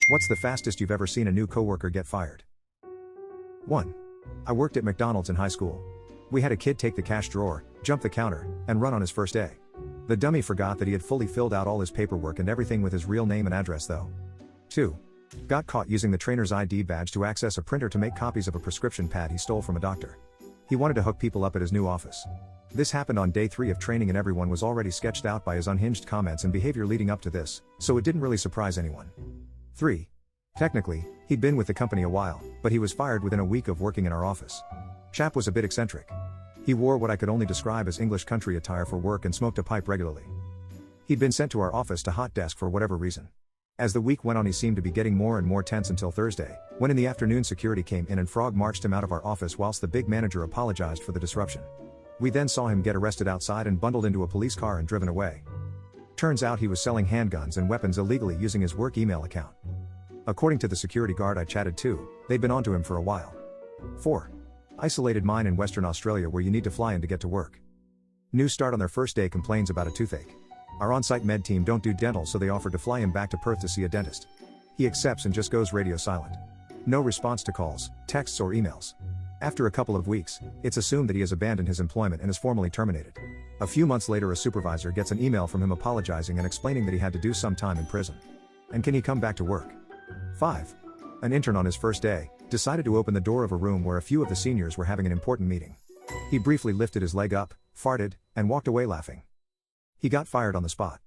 What's the fastest you've ever seen a new coworker get fired? 1. I worked at McDonald's in high school. We had a kid take the cash drawer, jump the counter, and run on his first day. The dummy forgot that he had fully filled out all his paperwork and everything with his real name and address though. 2. Got caught using the trainer's ID badge to access a printer to make copies of a prescription pad he stole from a doctor. He wanted to hook people up at his new office. This happened on day 3 of training and everyone was already sketched out by his unhinged comments and behavior leading up to this, so it didn't really surprise anyone. 3. Technically, he'd been with the company a while, but he was fired within a week of working in our office. Chap was a bit eccentric. He wore what I could only describe as English country attire for work and smoked a pipe regularly. He'd been sent to our office to hot desk for whatever reason. As the week went on he seemed to be getting more and more tense until Thursday, when in the afternoon security came in and frog marched him out of our office whilst the big manager apologized for the disruption. We then saw him get arrested outside and bundled into a police car and driven away. Turns out he was selling handguns and weapons illegally using his work email account. According to the security guard I chatted to, they'd been onto him for a while. 4. Isolated mine in Western Australia where you need to fly in to get to work. New start on their first day complains about a toothache. Our on-site med team don't do dental so they offered to fly him back to Perth to see a dentist. He accepts and just goes radio silent. No response to calls, texts or emails. After a couple of weeks, it's assumed that he has abandoned his employment and is formally terminated. A few months later a supervisor gets an email from him apologizing and explaining that he had to do some time in prison. And can he come back to work? 5. An intern on his first day decided to open the door of a room where a few of the seniors were having an important meeting. He briefly lifted his leg up, farted, and walked away laughing. He got fired on the spot.